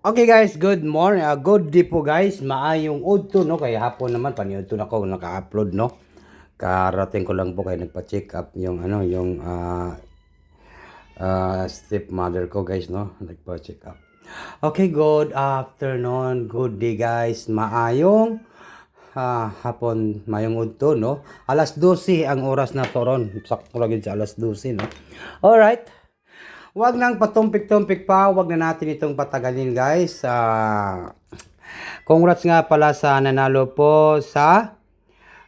Okay guys, good morning. Good day po guys. Maayong udto no kay hapon naman paniudto na ko naka-upload no. Karating ko lang po kay nagpa-check up yung stepmother ko guys no. Nagpa-check up. Okay, good afternoon. Good day guys. Maayong hapon, mayong udto no. Alas 12 ang oras na toron. Sakto lagi sa alas 12 no. All right. Wag nang patumpik-tumpik pa, wag na natin itong patagalin guys. Congrats nga pala sa nanalo po sa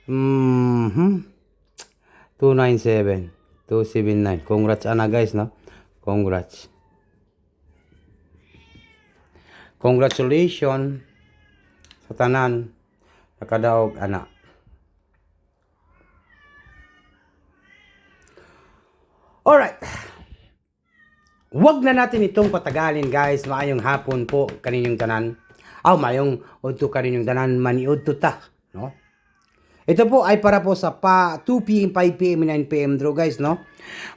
297, 279. Congrats ana guys no. Congrats. Congratulations sa tanan nakadaog ana. Alright. Wag na natin itong patagalin guys. Maayong hapon po kaninyong tanan. Mayong udto kaninyong tanan maniudto ta, no? Ito po ay para po sa 2 PM, 5 PM, 9 PM draw guys, no?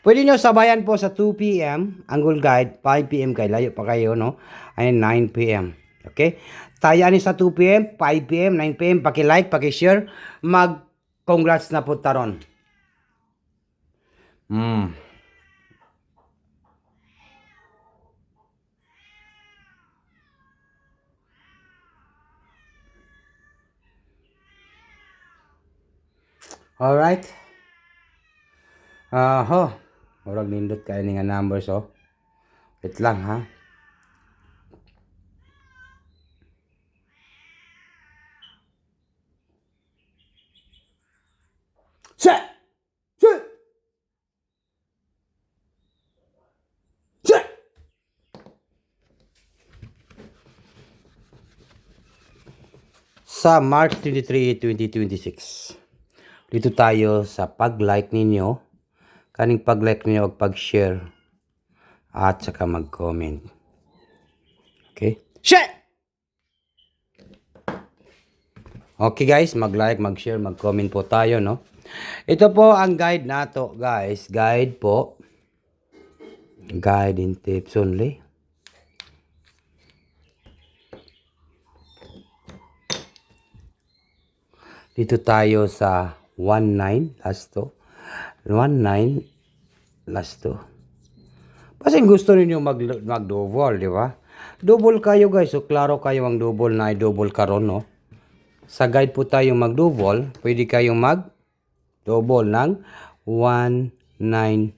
Pwede nyo sabayan po sa 2 PM, Angle Guide, 5 PM kay layo pa kayo, no? Ay 9 PM. Okay? Tayani sa 2 PM, 5 PM, 9 PM, paki-like, paki-share, mag-congrats na po taron. Alright. Murag nindot kayo nga numbers, oh. Wait lang, ha. Set! Set! Set! Sa March 23, 2026. Dito tayo sa pag-like ninyo, kaning pag-like ninyo o pag-share at saka mag-comment. Okay? Share! Okay guys, mag-like, mag-share, mag-comment po tayo, no? Ito po ang guide nato, guys. Guide po. Guide and tips only. Dito tayo sa 19 last to. 19 last to. Kasi gusto niyo mag-double, di ba? Double kayo guys. So klaro kayo ang double na i-double karon, no? Sa guide po tayo mag-double, pwede kayong mag-double ng 199.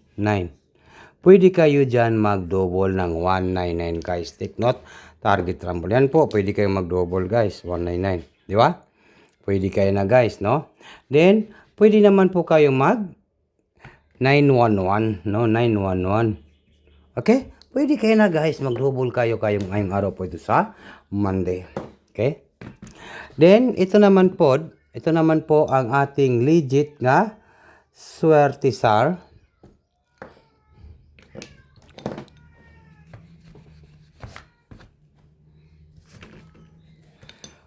Pwede kayo dyan mag-double ng 199 guys. Take note, target rumble. Yan po, pwede kayong mag-double guys, 199. Di ba? Pwede kayo na guys, no? Then, pwede naman po kayo mag 911, no? 911. Okay? Pwede kayo na guys, mag-double kayo ngayong araw po ito sa Monday. Okay? Then, ito naman po ang ating legit na Swertisar.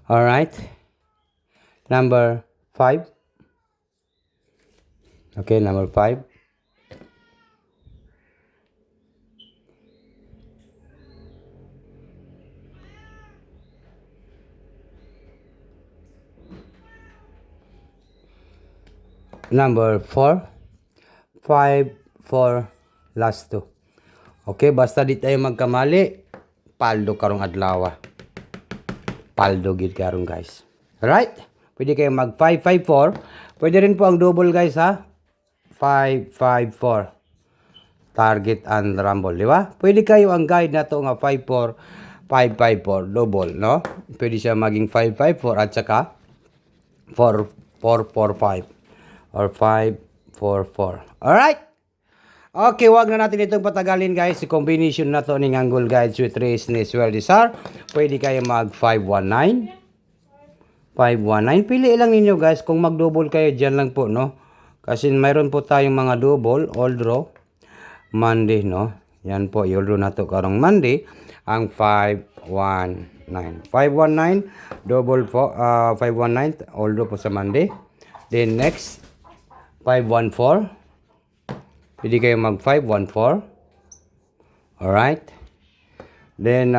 Alright. Number 5. Okay, number 5. Number 4. 5, 4, last 2. Okay, basta di tayo magkamali. Paldo karong adlaw. Paldo gid karong guys. Alright? Pwede kayo mag 5, 5, 4. Pwede rin po ang double guys ha. 5, 5, 4. Target and rumble, di ba? Pwede kayo ang guide na to nga 5, 4, 5, 5, 4. Double, no? Pwede siya maging 5, 5, 4 at saka 4, 4, 4, 5. Or 5, 4, 4. Alright? Okay, wag na natin itong patagalin guys. Si combination na to ng Angle Guide with Race ni Swertisar. Pwede kayo mag 519. 519. Pili lang ninyo guys. Kung mag-double kayo, dyan lang po, no? Kasi mayroon po tayong mga double, all draw. Monday, no? Yan po, all draw na to karong Monday. Ang 519. 519, double po, 519, all draw po sa Monday. Then next, 514. Pwede kayo mag 514. Alright. Then,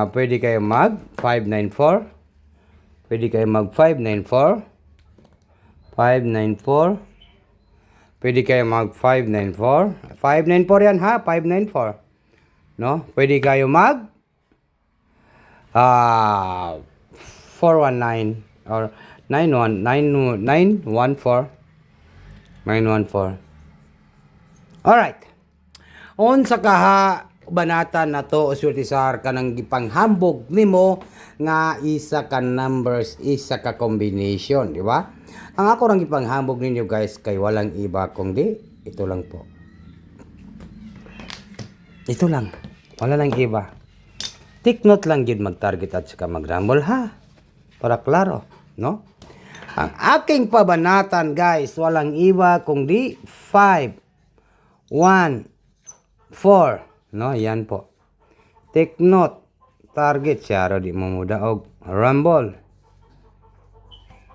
pwede kayo mag 594. Pwede kayo mag 594. 594. Pwede kayo mag 594. 594 yan ha, 594. No? Pwede kayo mag 419 or 914. 914. Alright. Unsa kaha banatan na to o sultisar ka ng gipanghambog nimo nga isa ka numbers, isa ka combination, di ba? Ang ako rang gipanghambog ninyo guys kay walang iba kundi ito lang po. Ito lang. Wala lang iba. Take note lang yun mag-target at saka mag-rumble ha. Para klaro, no? Ang aking pabanatan guys, walang iba kundi 5, 1, 4. No, yan po. Take note. Target siya di mo muda og rumble.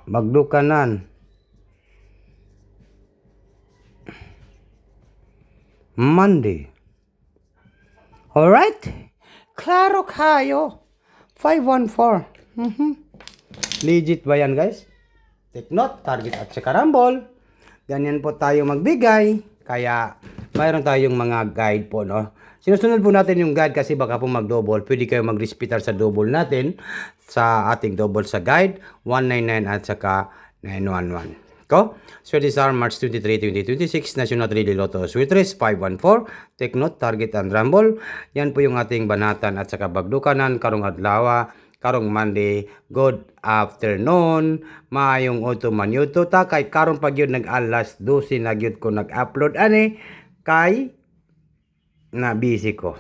Magdukanan. Monday. Alright? Klaro kayo. 514. Legit ba yan guys? Take note, target at saka rumble. Ganyan po tayo magbigay. Kaya mayroon tayong mga guide po, no? Sinusunod po natin yung guide kasi baka po mag-double. Pwede kayo mag-respitar sa double natin sa ating double sa guide 199 at saka 911. Ko? Swedish March 23, 2026 National Relay Lotto Sweetres 514. Take note, target and rumble. Yan po yung ating banatan at saka bagdukanan karong adlaw, karong Monday. Good afternoon. Maayong utuman yuto ta kay karon pag yun nag-alas 12 na gyud ko nag-upload ani kay na busy ko.